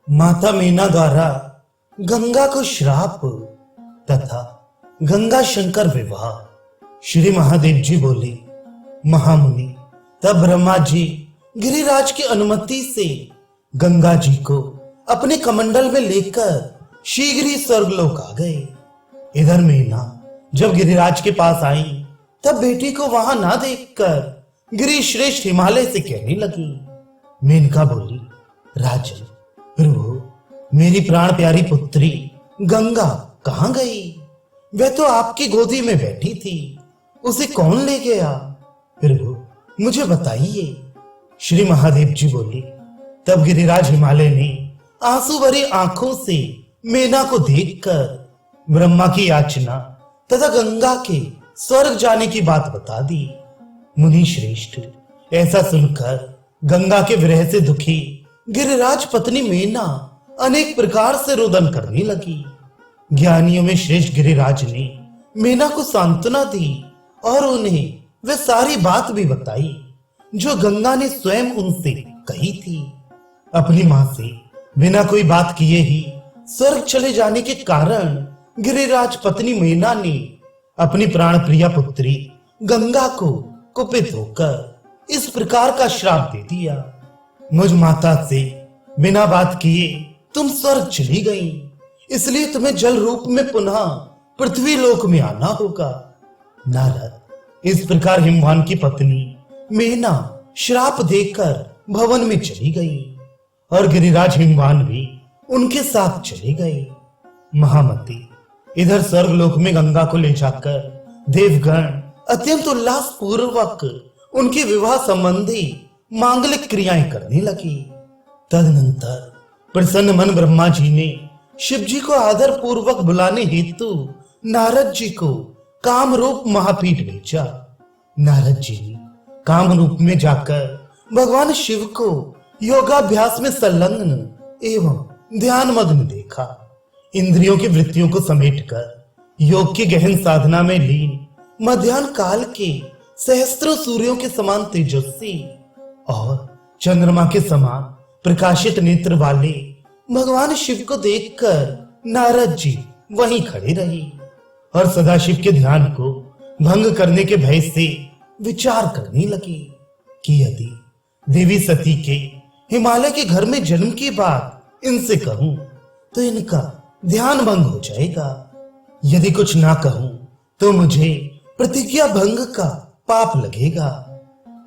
माता मीना द्वारा गंगा को श्राप तथा गंगा शंकर विवाह। श्री महादेव जी बोले, महामुनि, तब ब्रह्मा जी गिरिराज की अनुमति से गंगा जी को अपने कमंडल में लेकर शीघ्र ही स्वर्गलोक आ गए। इधर मीना जब गिरिराज के पास आई तब बेटी को वहां ना देखकर गिरि श्रेष्ठ हिमालय से कहने लगी। मेनका बोली, राजन प्रभु, मेरी प्राण प्यारी पुत्री गंगा कहाँ गई? वह तो आपकी गोदी में बैठी थी, उसे कौन ले गया? प्रभु मुझे बताइए। श्री महादेव जी बोले, तब गिरिराज हिमालय ने आंसू भरी आंखों से मेना को देखकर ब्रह्मा की याचना तथा गंगा के स्वर्ग जाने की बात बता दी। मुनि श्रेष्ठ, ऐसा सुनकर गंगा के विरह से दुखी गिरिराज पत्नी मेना अनेक प्रकार से रोदन करने लगी। ज्ञानियों में श्रेष्ठ गिरिराज ने मेना को सांत्वना दी और उन्हें वह सारी बात भी बताई जो गंगा ने स्वयं उनसे कही थी। अपनी मां से बिना कोई बात किए ही स्वर्ग चले जाने के कारण गिरिराज पत्नी मेना ने अपनी प्राण प्रिया पुत्री गंगा को कुपित होकर इस प्रकार का श्राप दे दिया। मुझ माता से बिना बात किए तुम स्वर्ग चली गई, इसलिए तुम्हें जल रूप में पुनः पृथ्वी लोक में आना होगा। नारद, इस प्रकार हिमवान की पत्नी मेना श्राप देकर भवन में चली गई और गिरिराज हिमवान भी उनके साथ चले गए। महामती, इधर स्वर्गलोक में गंगा को ले जाकर देवगण अत्यंत उल्लास पूर्वक उनके विवाह संबंधी मांगलिक क्रियाएं करने लगी। तदनंतर प्रसन्न मन ब्रह्मा जी ने शिव जी को आदर पूर्वक बुलाने हेतु नारद जी को काम रूप महापीठ भेजा। नारद जी ने काम रूप में जाकर भगवान शिव को योगाभ्यास में संलग्न एवं ध्यान मग्न देखा। इंद्रियों की वृत्तियों को समेटकर योग की गहन साधना में लीन मध्याह्न काल के सहस्त्रों सूर्यों के समान तेजस्वी और चंद्रमा के समान प्रकाशित नेत्र वाले भगवान शिव को देखकर नारद जी वहीं खड़े रहे और सदाशिव के ध्यान को भंग करने के भय से विचार करने लगे कि यदि देवी सती के हिमालय के घर में जन्म की बात इनसे कहूं तो इनका ध्यान भंग हो जाएगा। यदि कुछ ना कहूं तो मुझे प्रतिज्ञा भंग का पाप लगेगा।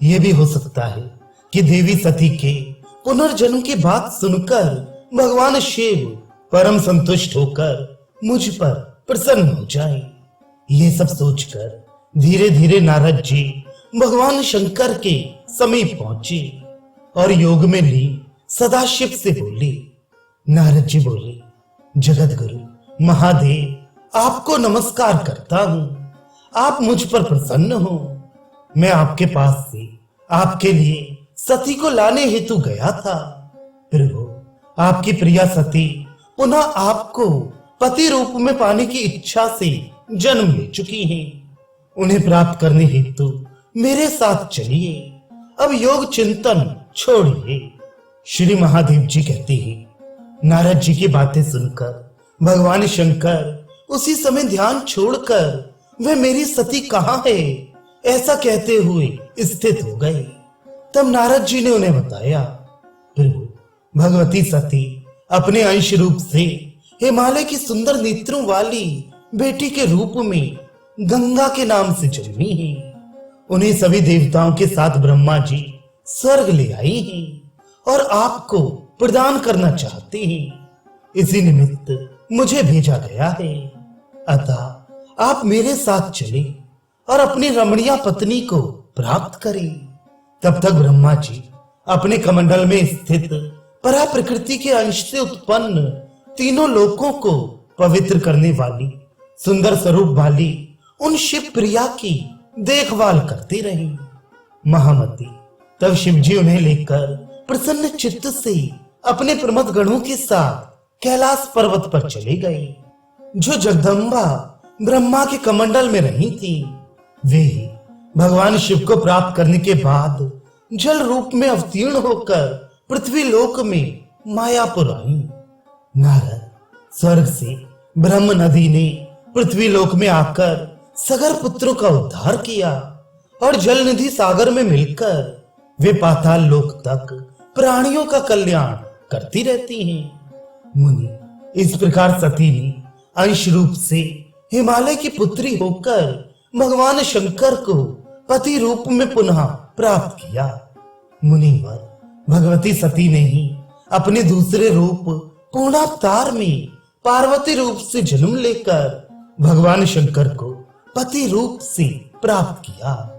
यह भी हो सकता है कि देवी सती के पुनर्जन्म की बात सुनकर भगवान शिव परम संतुष्ट होकर मुझ पर प्रसन्न हो जाए। ये सब सोचकर धीरे धीरे नारद जी भगवान शंकर के समीप पहुंचे और योग में लीन सदाशिव से बोले। नारद जी बोले, जगत गुरु महादेव, आपको नमस्कार करता हूं। आप मुझ पर प्रसन्न हो। मैं आपके पास से आपके लिए सती को लाने हेतु गया था। प्रभु, आपकी प्रिया सती पुनः आपको पति रूप में पाने की इच्छा से जन्म ले चुकी हैं। उन्हें प्राप्त करने हेतु मेरे साथ चलिए। अब योग चिंतन छोड़िए। श्री महादेव जी कहते हैं। नारद जी की बातें सुनकर भगवान शंकर उसी समय ध्यान छोड़कर वह मेरी सती कहाँ है ऐसा कहते हुए स्थित हो गए। तब नारद जी ने उन्हें बताया, प्रभु, भगवती सती अपने अंश रूप से हिमालय की सुंदर नेत्रों वाली बेटी के रूप में गंगा के नाम से जन्मी है। उन्हें सभी देवताओं के साथ ब्रह्मा जी स्वर्ग ले आई हैं और आपको प्रदान करना चाहते हैं। इसी निमित्त मुझे भेजा गया है। अतः आप मेरे साथ चले और अपनी रमणीय पत्नी को प्राप्त करें। तब तक ब्रह्मा जी अपने कमंडल में स्थित परा प्रकृति के अंश से उत्पन्न तीनों लोकों को पवित्र करने वाली सुंदर स्वरूप वाली उन शिव प्रिया की देखभाल करते रहे। महामती, तब शिव जी उन्हें लेकर प्रसन्न चित्त से अपने प्रमथ गणों के साथ कैलाश पर्वत पर चले गए। जो जगदम्बा ब्रह्मा के कमंडल में रही थी, वे भगवान शिव को प्राप्त करने के बाद जल रूप में अवतीर्ण होकर पृथ्वी लोक में मायापुर आई। नारद स्वर्ग से ब्रह्म नदी ने पृथ्वी लोक में आकर सगर पुत्रों का उद्धार किया और जल निधि सागर में मिलकर वे पाताल लोक तक प्राणियों का कल्याण करती रहती हैं। मुनि, इस प्रकार सती ने अंश रूप से हिमालय की पुत्री होकर भगवान शंकर को पति रूप में पुनः प्राप्त किया। मुनिवर, भगवती सती ने ही अपने दूसरे रूप पूर्णावतार में पार्वती रूप से जन्म लेकर भगवान शंकर को पति रूप से प्राप्त किया।